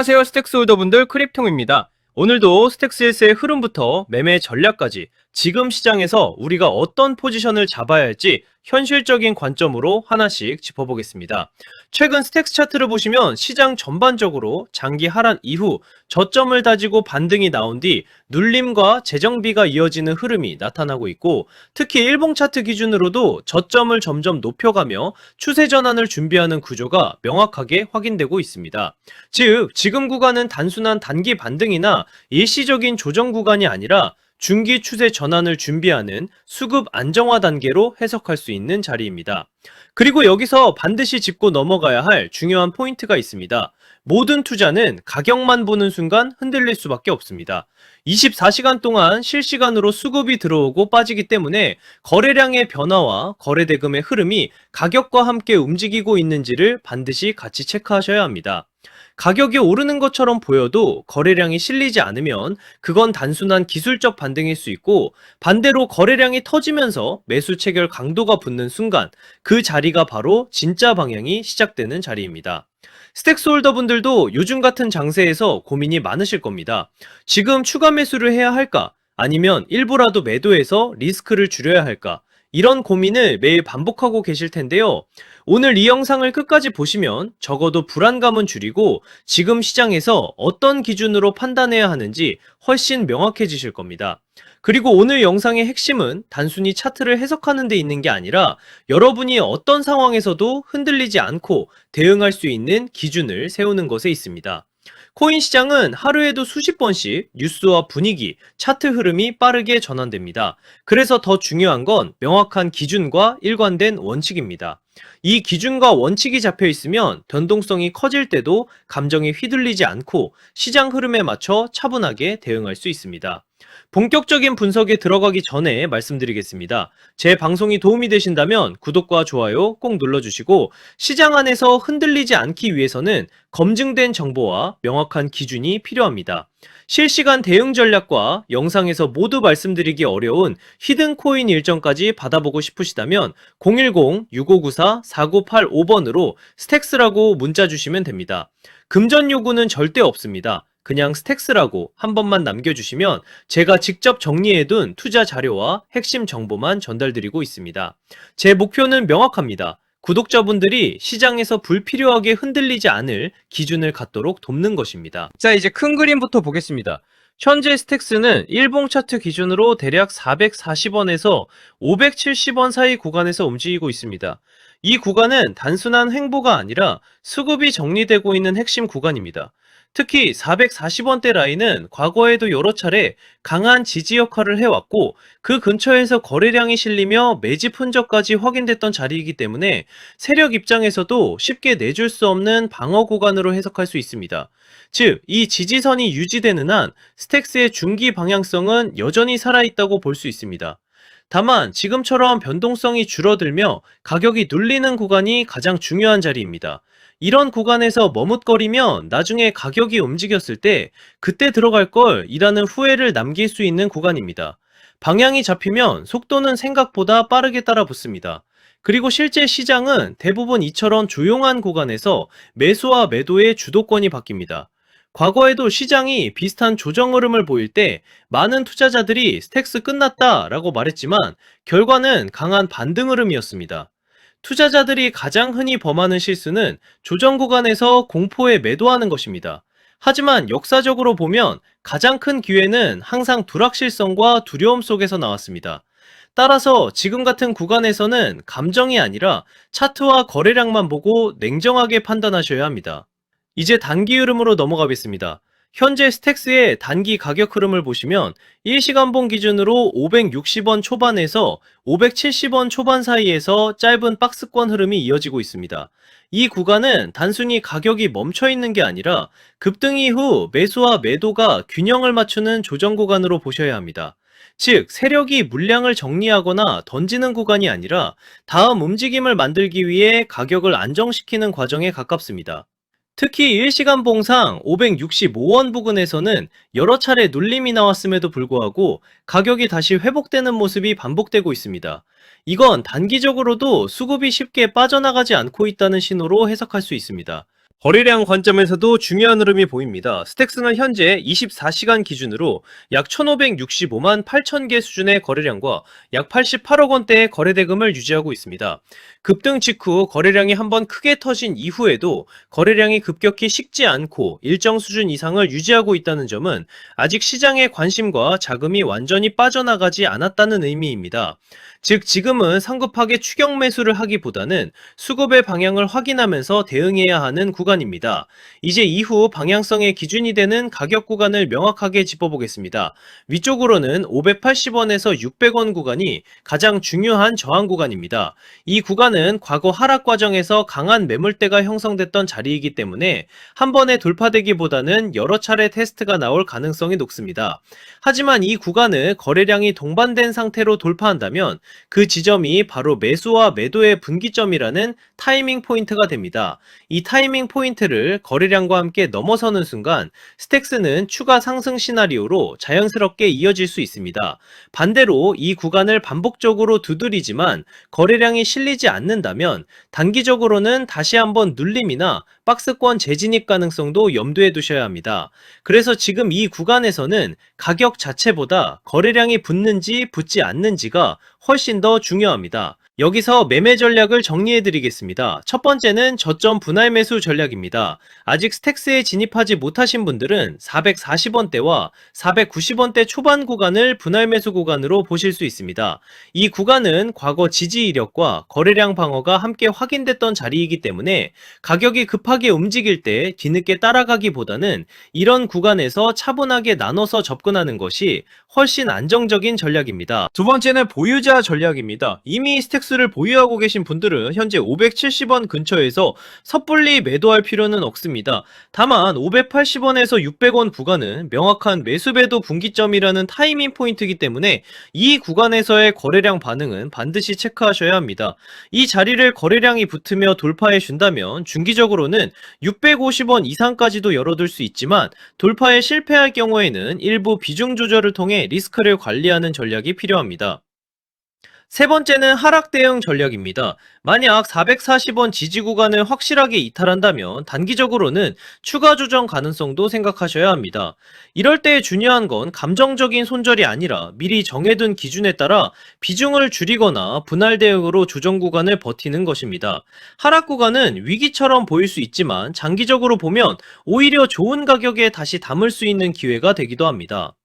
안녕하세요, 스택스 홀더분들. 크립통입니다. 오늘도 스택스에서의 흐름부터 매매 전략까지 지금 시장에서 우리가 어떤 포지션을 잡아야 할지 현실적인 관점으로 하나씩 짚어보겠습니다. 최근 스택스 차트를 보시면 시장 전반적으로 장기 하락 이후 저점을 다지고 반등이 나온 뒤 눌림과 재정비가 이어지는 흐름이 나타나고 있고, 특히 일봉 차트 기준으로도 저점을 점점 높여가며 추세 전환을 준비하는 구조가 명확하게 확인되고 있습니다. 즉, 지금 구간은 단순한 단기 반등이나 일시적인 조정 구간이 아니라 중기 추세 전환을 준비하는 수급 안정화 단계로 해석할 수 있는 자리입니다. 그리고 여기서 반드시 짚고 넘어가야 할 중요한 포인트가 있습니다. 모든 투자는 가격만 보는 순간 흔들릴 수밖에 없습니다. 24시간 동안 실시간으로 수급이 들어오고 빠지기 때문에 거래량의 변화와 거래대금의 흐름이 가격과 함께 움직이고 있는지를 반드시 같이 체크하셔야 합니다. 가격이 오르는 것처럼 보여도 거래량이 실리지 않으면 그건 단순한 기술적 반등일 수 있고, 반대로 거래량이 터지면서 매수 체결 강도가 붙는 순간 그 자리가 바로 진짜 방향이 시작되는 자리입니다. 스택스 홀더분들도 요즘 같은 장세에서 고민이 많으실 겁니다. 지금 추가 매수를 해야 할까? 아니면 일부라도 매도해서 리스크를 줄여야 할까? 이런 고민을 매일 반복하고 계실 텐데요. 오늘 이 영상을 끝까지 보시면 적어도 불안감은 줄이고 지금 시장에서 어떤 기준으로 판단해야 하는지 훨씬 명확해지실 겁니다. 그리고 오늘 영상의 핵심은 단순히 차트를 해석하는 데 있는 게 아니라 여러분이 어떤 상황에서도 흔들리지 않고 대응할 수 있는 기준을 세우는 것에 있습니다. 코인 시장은 하루에도 수십 번씩 뉴스와 분위기, 차트 흐름이 빠르게 전환됩니다. 그래서 더 중요한 건 명확한 기준과 일관된 원칙입니다. 이 기준과 원칙이 잡혀 있으면 변동성이 커질 때도 감정에 휘둘리지 않고 시장 흐름에 맞춰 차분하게 대응할 수 있습니다. 본격적인 분석에 들어가기 전에 말씀드리겠습니다. 제 방송이 도움이 되신다면 구독과 좋아요 꼭 눌러주시고, 시장 안에서 흔들리지 않기 위해서는 검증된 정보와 명확한 기준이 필요합니다. 실시간 대응 전략과 영상에서 모두 말씀드리기 어려운 히든 코인 일정까지 받아보고 싶으시다면 010-6594-4985번으로 스택스라고 문자 주시면 됩니다. 금전 요구는 절대 없습니다. 그냥 스택스라고 한 번만 남겨주시면 제가 직접 정리해둔 투자 자료와 핵심 정보만 전달드리고 있습니다. 제 목표는 명확합니다. 구독자분들이 시장에서 불필요하게 흔들리지 않을 기준을 갖도록 돕는 것입니다. 자, 이제 큰 그림부터 보겠습니다. 현재 스택스는 일봉 차트 기준으로 대략 440원에서 570원 사이 구간에서 움직이고 있습니다. 이 구간은 단순한 횡보가 아니라 수급이 정리되고 있는 핵심 구간입니다. 특히 440원대 라인은 과거에도 여러 차례 강한 지지 역할을 해왔고, 그 근처에서 거래량이 실리며 매집 흔적까지 확인됐던 자리이기 때문에 세력 입장에서도 쉽게 내줄 수 없는 방어 구간으로 해석할 수 있습니다. 즉, 이 지지선이 유지되는 한 스택스의 중기 방향성은 여전히 살아있다고 볼 수 있습니다. 다만 지금처럼 변동성이 줄어들며 가격이 눌리는 구간이 가장 중요한 자리입니다. 이런 구간에서 머뭇거리면 나중에 가격이 움직였을 때 그때 들어갈 걸 이라는 후회를 남길 수 있는 구간입니다. 방향이 잡히면 속도는 생각보다 빠르게 따라 붙습니다. 그리고 실제 시장은 대부분 이처럼 조용한 구간에서 매수와 매도의 주도권이 바뀝니다. 과거에도 시장이 비슷한 조정 흐름을 보일 때 많은 투자자들이 스택스 끝났다 라고 말했지만 결과는 강한 반등 흐름이었습니다. 투자자들이 가장 흔히 범하는 실수는 조정 구간에서 공포에 매도하는 것입니다. 하지만 역사적으로 보면 가장 큰 기회는 항상 불확실성과 두려움 속에서 나왔습니다. 따라서 지금 같은 구간에서는 감정이 아니라 차트와 거래량만 보고 냉정하게 판단하셔야 합니다. 이제 단기 흐름으로 넘어가겠습니다. 현재 스택스의 단기 가격 흐름을 보시면 일시간봉 기준으로 560원 초반에서 570원 초반 사이에서 짧은 박스권 흐름이 이어지고 있습니다. 이 구간은 단순히 가격이 멈춰 있는 게 아니라 급등 이후 매수와 매도가 균형을 맞추는 조정 구간으로 보셔야 합니다. 즉, 세력이 물량을 정리하거나 던지는 구간이 아니라 다음 움직임을 만들기 위해 가격을 안정시키는 과정에 가깝습니다. 특히 일시간 봉상 565원 부근에서는 여러 차례 눌림이 나왔음에도 불구하고 가격이 다시 회복되는 모습이 반복되고 있습니다. 이건 단기적으로도 수급이 쉽게 빠져나가지 않고 있다는 신호로 해석할 수 있습니다. 거래량 관점에서도 중요한 흐름이 보입니다. 스택스는 현재 24시간 기준으로 약 1565만 8천 개 수준의 거래량과 약 88억 원대의 거래 대금을 유지하고 있습니다. 급등 직후 거래량이 한번 크게 터진 이후에도 거래량이 급격히 식지 않고 일정 수준 이상을 유지하고 있다는 점은 아직 시장의 관심과 자금이 완전히 빠져나가지 않았다는 의미입니다. 즉 지금은 성급하게 추격 매수를 하기보다는 수급의 방향을 확인하면서 대응해야 하는 구간입니다. 이제 이후 방향성의 기준이 되는 가격 구간을 명확하게 짚어보겠습니다. 위쪽으로는 580원에서 600원 구간이 가장 중요한 저항 구간입니다. 이 구간은 과거 하락 과정에서 강한 매물대가 형성됐던 자리이기 때문에 한 번에 돌파되기보다는 여러 차례 테스트가 나올 가능성이 높습니다. 하지만 이 구간을 거래량이 동반된 상태로 돌파한다면 그 지점이 바로 매수와 매도의 분기점이라는 타이밍 포인트가 됩니다. 이 타이밍 포인트를 거래량과 함께 넘어서는 순간 스택스는 추가 상승 시나리오로 자연스럽게 이어질 수 있습니다. 반대로 이 구간을 반복적으로 두드리지만 거래량이 실리지 않는다면 단기적으로는 다시 한번 눌림이나 박스권 재진입 가능성도 염두에 두셔야 합니다. 그래서 지금 이 구간에서는 가격 자체보다 거래량이 붙는지 붙지 않는지가 훨씬 더 중요합니다. 여기서 매매 전략을 정리해 드리겠습니다. 첫 번째는 저점 분할 매수 전략입니다. 아직 스택스에 진입하지 못하신 분들은 440원대와 490원대 초반 구간을 분할 매수 구간으로 보실 수 있습니다. 이 구간은 과거 지지 이력과 거래량 방어가 함께 확인됐던 자리이기 때문에 가격이 급하게 움직일 때 뒤늦게 따라가기보다는 이런 구간에서 차분하게 나눠서 접근하는 것이 훨씬 안정적인 전략입니다. 두 번째는 보유자 전략입니다. 이미 스택스를 보유하고 계신 분들은 현재 570원 근처에서 섣불리 매도할 필요는 없습니다. 다만 580원에서 600원 구간은 명확한 매수배도 분기점이라는 타이밍 포인트이기 때문에 이 구간에서의 거래량 반응은 반드시 체크하셔야 합니다. 이 자리를 거래량이 붙으며 돌파해 준다면 중기적으로는 650원 이상까지도 열어둘 수 있지만 돌파에 실패할 경우에는 일부 비중 조절을 통해 리스크를 관리하는 전략이 필요합니다. 세 번째는 하락 대응 전략입니다. 만약 440원 지지 구간을 확실하게 이탈한다면 단기적으로는 추가 조정 가능성도 생각하셔야 합니다. 이럴 때 중요한 건 감정적인 손절이 아니라 미리 정해둔 기준에 따라 비중을 줄이거나 분할 대응으로 조정 구간을 버티는 것입니다. 하락 구간은 위기처럼 보일 수 있지만 장기적으로 보면 오히려 좋은 가격에 다시 담을 수 있는 기회가 되기도 합니다.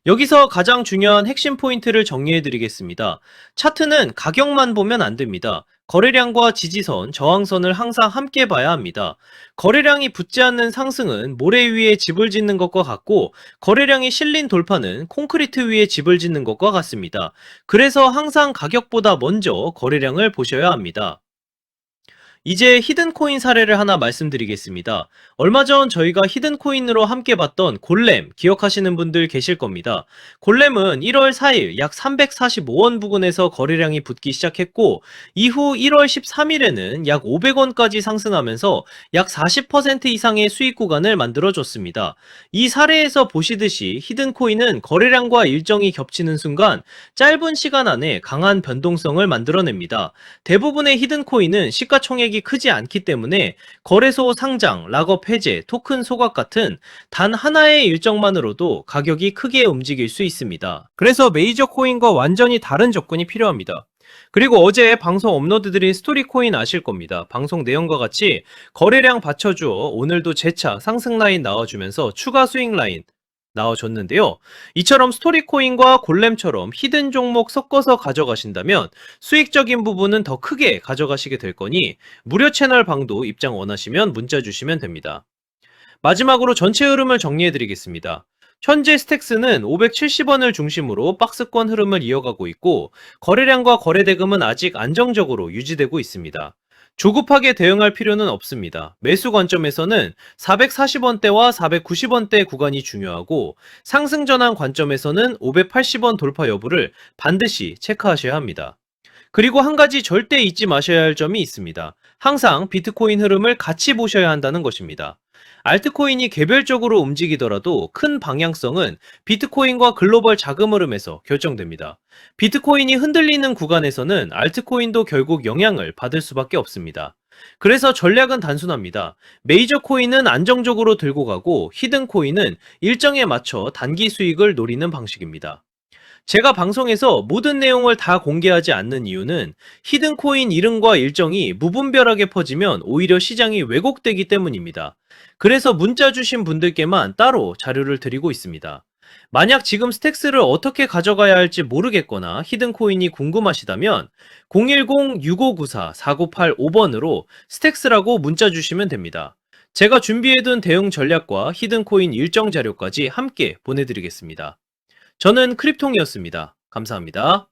여기서 가장 중요한 핵심 포인트를 정리해 드리겠습니다. 차트는 가격만 보면 안 됩니다. 거래량과 지지선, 저항선을 항상 함께 봐야 합니다. 거래량이 붙지 않는 상승은 모래 위에 집을 짓는 것과 같고, 거래량이 실린 돌파는 콘크리트 위에 집을 짓는 것과 같습니다. 그래서 항상 가격보다 먼저 거래량을 보셔야 합니다. 이제 히든코인 사례를 하나 말씀드리겠습니다. 얼마 전 저희가 히든코인으로 함께 봤던 골렘 기억하시는 분들 계실 겁니다. 골렘은 1월 4일 약 345원 부근에서 거래량이 붙기 시작했고 이후 1월 13일에는 약 500원까지 상승하면서 약 40% 이상의 수익 구간을 만들어줬습니다. 이 사례에서 보시듯이 히든코인은 거래량과 일정이 겹치는 순간 짧은 시간 안에 강한 변동성을 만들어냅니다. 대부분의 히든코인은 시가총액이 크지 않기 때문에 거래소 상장, 락업 해제, 토큰 소각 같은 단 하나의 일정만으로도 가격이 크게 움직일 수 있습니다. 그래서 메이저 코인과 완전히 다른 접근이 필요합니다. 그리고 어제 방송 업로드드린 스토리코인 아실 겁니다. 방송 내용과 같이 거래량 받쳐주어 오늘도 재차 상승 라인 나와주면서 추가 수익 라인 나와줬는데요. 이처럼 스토리코인과 골렘처럼 히든 종목 섞어서 가져가신다면 수익적인 부분은 더 크게 가져가시게 될 거니 무료 채널 방도 입장 원하시면 문자 주시면 됩니다. 마지막으로 전체 흐름을 정리해 드리겠습니다. 현재 스택스는 570원을 중심으로 박스권 흐름을 이어가고 있고 거래량과 거래대금은 아직 안정적으로 유지되고 있습니다. 조급하게 대응할 필요는 없습니다. 매수 관점에서는 440원대와 490원대 구간이 중요하고 상승 전환 관점에서는 580원 돌파 여부를 반드시 체크하셔야 합니다. 그리고 한 가지 절대 잊지 마셔야 할 점이 있습니다. 항상 비트코인 흐름을 같이 보셔야 한다는 것입니다. 알트코인이 개별적으로 움직이더라도 큰 방향성은 비트코인과 글로벌 자금 흐름에서 결정됩니다. 비트코인이 흔들리는 구간에서는 알트코인도 결국 영향을 받을 수밖에 없습니다. 그래서 전략은 단순합니다. 메이저 코인은 안정적으로 들고 가고 히든 코인은 일정에 맞춰 단기 수익을 노리는 방식입니다. 제가 방송에서 모든 내용을 다 공개하지 않는 이유는 히든 코인 이름과 일정이 무분별하게 퍼지면 오히려 시장이 왜곡되기 때문입니다. 그래서 문자 주신 분들께만 따로 자료를 드리고 있습니다. 만약 지금 스택스를 어떻게 가져가야 할지 모르겠거나 히든 코인이 궁금하시다면 010-6594-4985번으로 스택스라고 문자 주시면 됩니다. 제가 준비해둔 대응 전략과 히든 코인 일정 자료까지 함께 보내드리겠습니다. 저는 크립통이었습니다. 감사합니다.